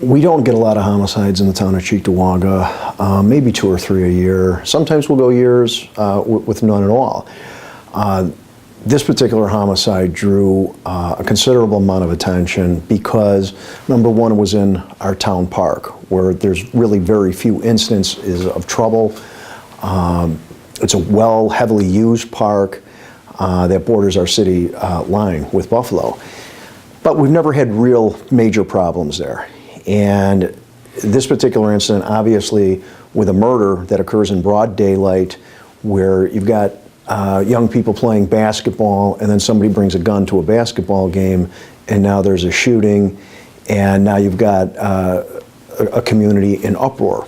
We don't get a lot of homicides in the town of Cheektowaga, maybe 2 or 3 a year. Sometimes we'll go years with none at all. This particular homicide drew a considerable amount of attention because, number one, it was in our town park, where there's really very few instances of trouble. It's a heavily used park that borders our city line with Buffalo. But we've never had real major problems there. And this particular incident, obviously, with a murder that occurs in broad daylight, where you've got young people playing basketball, and then somebody brings a gun to a basketball game, and now there's a shooting, and now you've got a community in uproar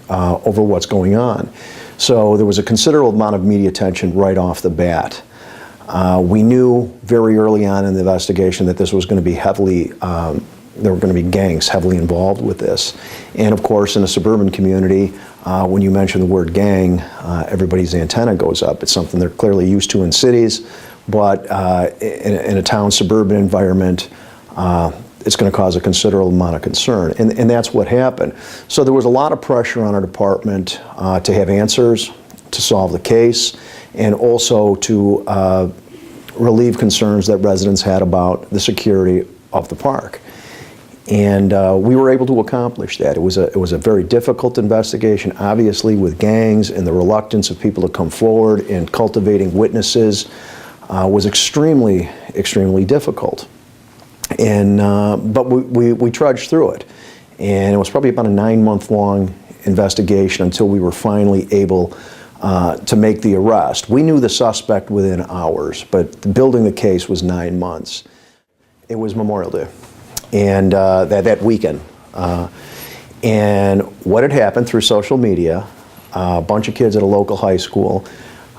over what's going on. So there was a considerable amount of media attention right off the bat. We knew very early on in the investigation that this was going to be heavily there were going to be gangs heavily involved with this. And of course, in a suburban community, when you mention the word gang, everybody's antenna goes up. It's something they're clearly used to in cities, but in a town suburban environment, it's going to cause a considerable amount of concern. And that's what happened. So there was a lot of pressure on our department to have answers, to solve the case, and also to relieve concerns that residents had about the security of the park. And we were able to accomplish that. It was a very difficult investigation, obviously, with gangs, and the reluctance of people to come forward and cultivating witnesses was extremely, extremely difficult. And but we trudged through it, and it was probably about a 9-month-long investigation until we were finally able to make the arrest. We knew the suspect within hours, but building the case was 9 months. It was Memorial Day. And that weekend. And what had happened through social media, a bunch of kids at a local high school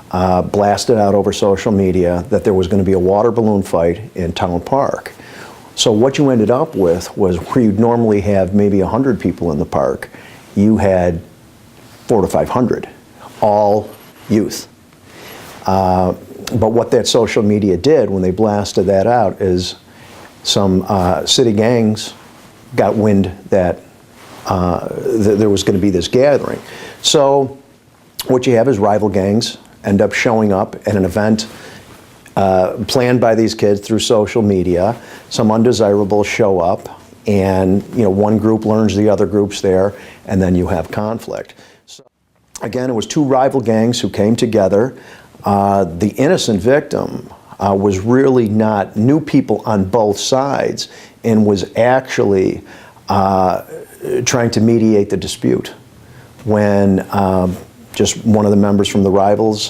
blasted out over social media that there was going to be a water balloon fight in Town Park. So what you ended up with was, where you'd normally have maybe 100 people in the park, you had 400 to 500, all youth. But what that social media did when they blasted that out is some city gangs got wind that there was going to be this gathering. So what you have is rival gangs end up showing up at an event planned by these kids through social media. Some undesirables show up, and one group learns the other group's there, and then you have conflict. So again, it was 2 rival gangs who came together. The innocent victim was really not, knew people on both sides, and was actually trying to mediate the dispute when just one of the members from the rivals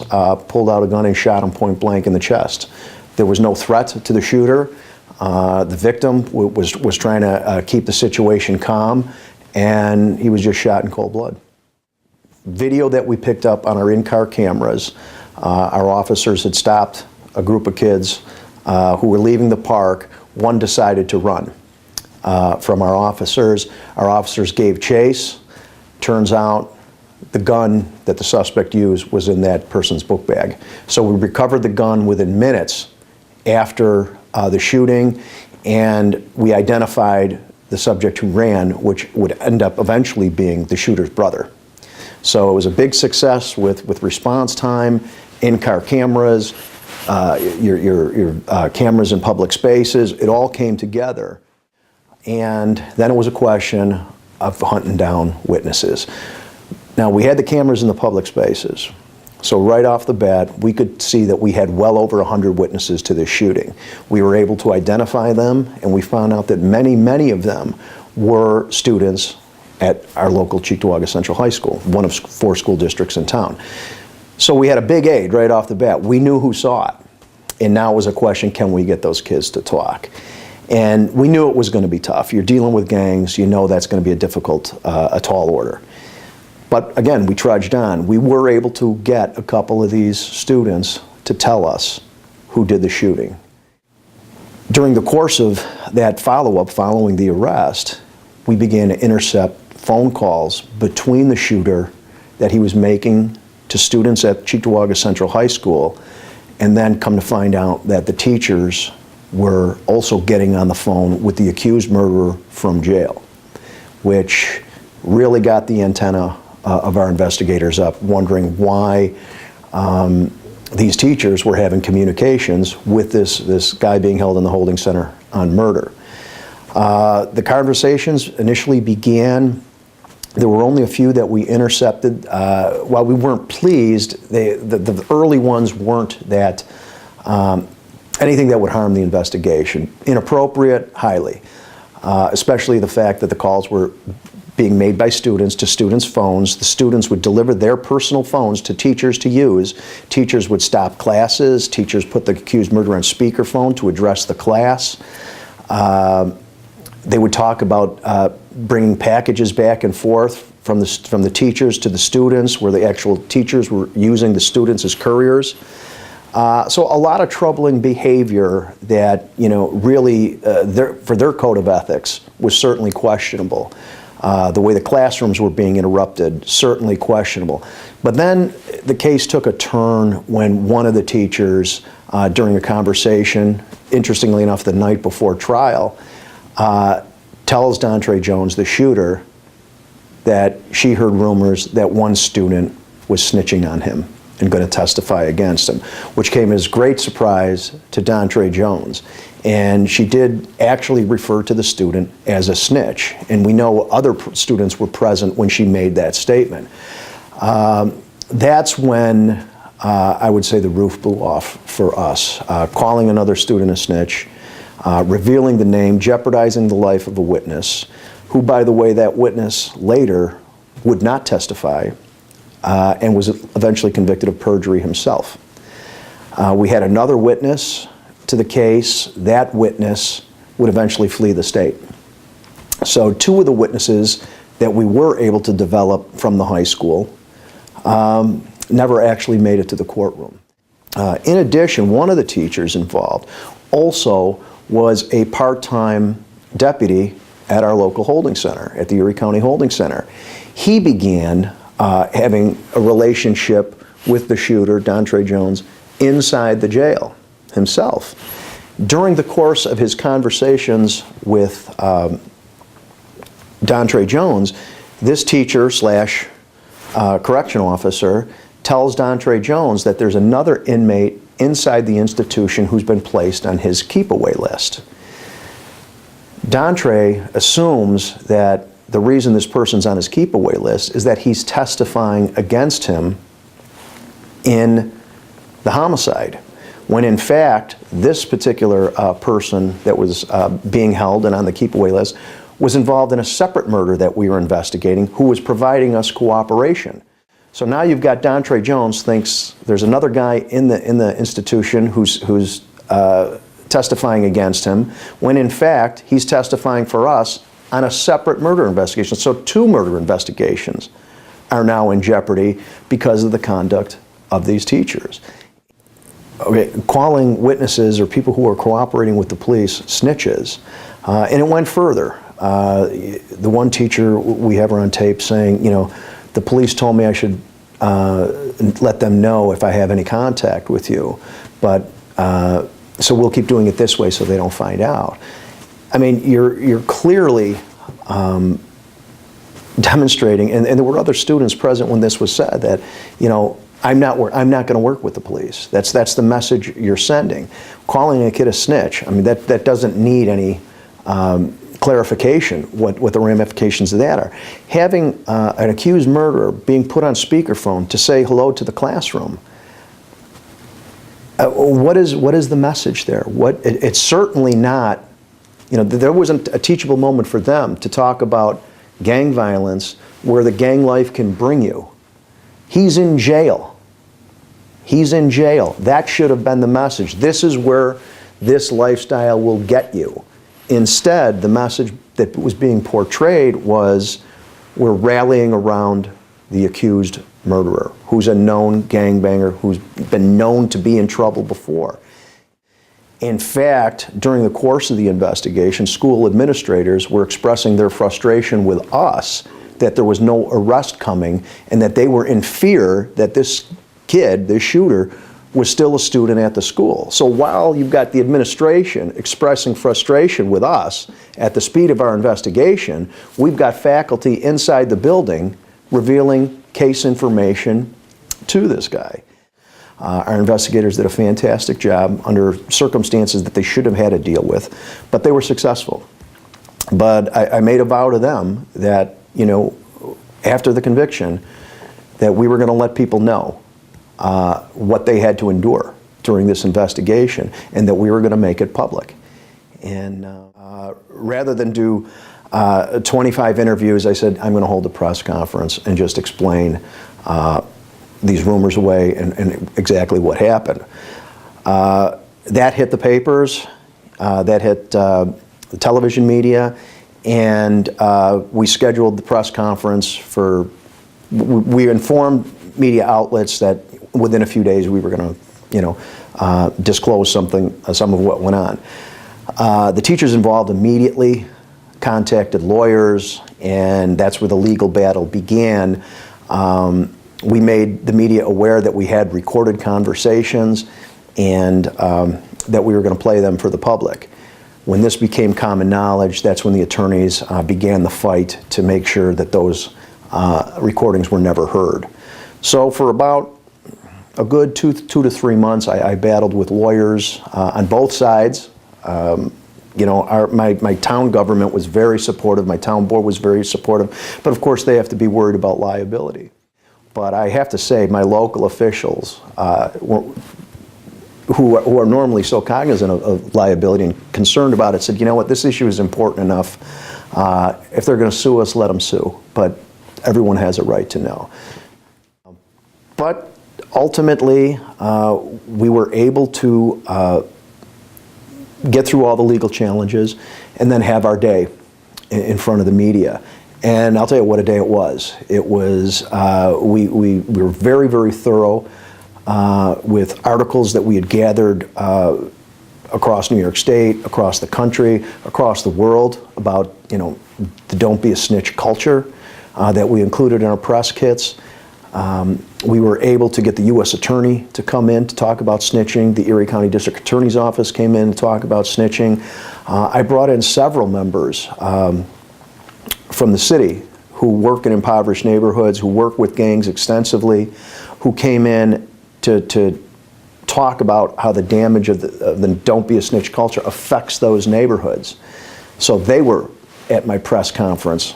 pulled out a gun and shot him point blank in the chest. There was no threat to the shooter. The victim was trying to keep the situation calm, and he was just shot in cold blood. Video that we picked up on our in-car cameras, our officers had stopped a group of kids who were leaving the park. One decided to run from our officers. Our officers gave chase. Turns out the gun that the suspect used was in that person's book bag. So we recovered the gun within minutes after the shooting, and we identified the subject who ran, which would end up eventually being the shooter's brother. So it was a big success with response time, in-car cameras, your cameras in public spaces. It all came together. And then it was a question of hunting down witnesses. Now, we had the cameras in the public spaces. So right off the bat, we could see that we had well over 100 witnesses to this shooting. We were able to identify them, and we found out that many of them were students at our local Cheektowaga Central High School, one of 4 school districts in town. So we had a big aid right off the bat. We knew who saw it. And now it was a question, can we get those kids to talk? And we knew it was going to be tough. You're dealing with gangs. You know that's going to be a difficult, a tall order. But again, we trudged on. We were able to get a couple of these students to tell us who did the shooting. During the course of that follow-up, following the arrest, we began to intercept phone calls between the shooter that he was making to students at Cheektowaga Central High School, and then come to find out that the teachers were also getting on the phone with the accused murderer from jail, which really got the antenna of our investigators up, wondering why these teachers were having communications with this guy being held in the holding center on murder. The conversations initially began. There were only a few that we intercepted. While we weren't pleased, the early ones weren't that anything that would harm the investigation. Inappropriate, highly. Especially the fact that the calls were being made by students to students' phones. The students would deliver their personal phones to teachers to use. Teachers would stop classes. Teachers put the accused murderer on speakerphone to address the class. They would talk about bringing packages back and forth from the teachers to the students, where the actual teachers were using the students as couriers. So a lot of troubling behavior that, really, for their code of ethics was certainly questionable. The way the classrooms were being interrupted, certainly questionable. But then the case took a turn when one of the teachers, during a conversation, interestingly enough the night before trial, tells Dontre Jones, the shooter, that she heard rumors that one student was snitching on him and going to testify against him, which came as great surprise to Dontre Jones. And she did actually refer to the student as a snitch. And we know other students were present when she made that statement. That's when I would say the roof blew off for us. Calling another student a snitch, revealing the name, jeopardizing the life of a witness, who, by the way, that witness later would not testify and was eventually convicted of perjury himself. We had another witness to the case. That witness would eventually flee the state. So two of the witnesses that we were able to develop from the high school never actually made it to the courtroom. In addition, one of the teachers involved also was a part-time deputy at our local holding center, at the Erie County Holding Center. He began having a relationship with the shooter, Dontre Jones, inside the jail himself. During the course of his conversations with Dontre Jones, this teacher slash correctional officer tells Dontre Jones that there's another inmate inside the institution who's been placed on his keep-away list. Dontre assumes that the reason this person's on his keep-away list is that he's testifying against him in the homicide, when in fact this particular person that was being held and on the keep-away list was involved in a separate murder that we were investigating, who was providing us cooperation. So now you've got Dontre Jones thinks there's another guy in the institution who's testifying against him, when in fact he's testifying for us on a separate murder investigation. So two murder investigations are now in jeopardy because of the conduct of these teachers. Okay, calling witnesses or people who are cooperating with the police snitches, and it went further. The one teacher, we have her on tape saying, the police told me I should let them know if I have any contact with you, but so we'll keep doing it this way so they don't find out. I mean, you're clearly demonstrating, and there were other students present when this was said, that I'm not going to work with the police. That's the message you're sending. Calling a kid a snitch, I mean, that doesn't need any clarification what the ramifications of that are. Having an accused murderer being put on speakerphone to say hello to the classroom, what is the message there? It's certainly not, there wasn't a teachable moment for them to talk about gang violence, where the gang life can bring you. He's in jail. He's in jail. That should have been the message. This is where this lifestyle will get you. Instead, the message that was being portrayed was, we're rallying around the accused murderer, who's a known gangbanger, who's been known to be in trouble before. In fact, during the course of the investigation, school administrators were expressing their frustration with us that there was no arrest coming and that they were in fear that this kid, this shooter, was still a student at the school. So while you've got the administration expressing frustration with us at the speed of our investigation, we've got faculty inside the building revealing case information to this guy. Our investigators did a fantastic job under circumstances that they should have had to deal with, but they were successful. But I made a vow to them that, you know, after the conviction, that we were going to let people know what they had to endure during this investigation, and that we were going to make it public. And rather than do 25 interviews, I said, I'm going to hold a press conference and just explain these rumors away and exactly what happened. That hit the papers, that hit the television media, and we scheduled the press conference for, we informed media outlets that within a few days we were going to, you know, disclose some of what went on. The teachers involved immediately contacted lawyers, and that's where the legal battle began. We made the media aware that we had recorded conversations and that we were going to play them for the public. When this became common knowledge, that's when the attorneys began the fight to make sure that those recordings were never heard. So for about a good two to 3 months, I battled with lawyers on both sides. You know, my town government was very supportive, my town board was very supportive, but of course they have to be worried about liability. But I have to say, my local officials, who are normally so cognizant of liability and concerned about it, said, you know what, this issue is important enough. If they're going to sue us, let them sue. But everyone has a right to know. But ultimately, we were able to get through all the legal challenges and then have our day in front of the media. And I'll tell you what a day it was. It was, we were very, very thorough with articles that we had gathered across New York State, across the country, across the world about, you know, the don't be a snitch culture that we included in our press kits. We were able to get the U.S. Attorney to come in to talk about snitching. The Erie County District Attorney's Office came in to talk about snitching. I brought in several members from the city who work in impoverished neighborhoods, who work with gangs extensively, who came in to talk about how the damage of the don't be a snitch culture affects those neighborhoods. So they were at my press conference.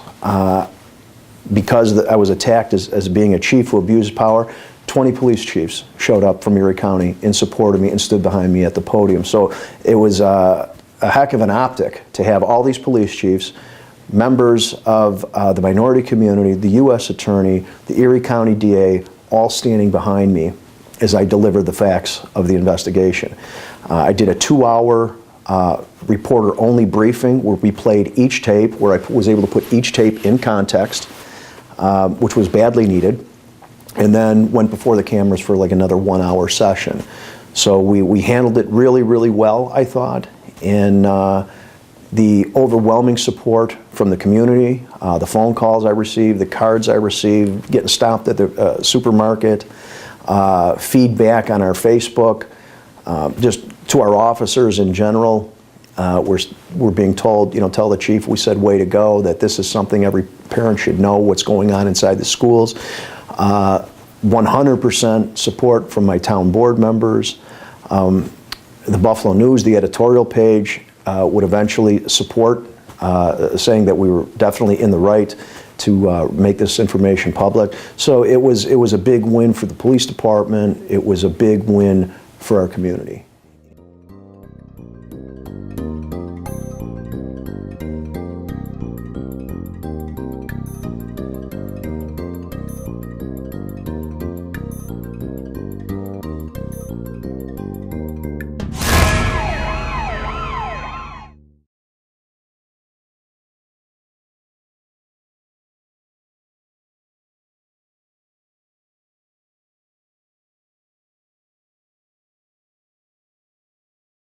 Because I was attacked as being a chief who abused power, 20 police chiefs showed up from Erie County in support of me and stood behind me at the podium. So it was a heck of an optic to have all these police chiefs, members of the minority community, the U.S. Attorney, the Erie County DA, all standing behind me as I delivered the facts of the investigation. I did a 2-hour reporter-only briefing where we played each tape, where I was able to put each tape in context, which was badly needed, and then went before the cameras for like another 1-hour session. So we handled it really, really well, I thought, and the overwhelming support from the community, the phone calls I received, the cards I received, getting stopped at the supermarket, feedback on our Facebook, just to our officers in general. We're being told, you know, tell the chief we said way to go, that this is something every parent should know what's going on inside the schools. 100% support from my town board members. The Buffalo News, the editorial page, would eventually support, saying that we were definitely in the right to make this information public. So it was a big win for the police department. It was a big win for our community.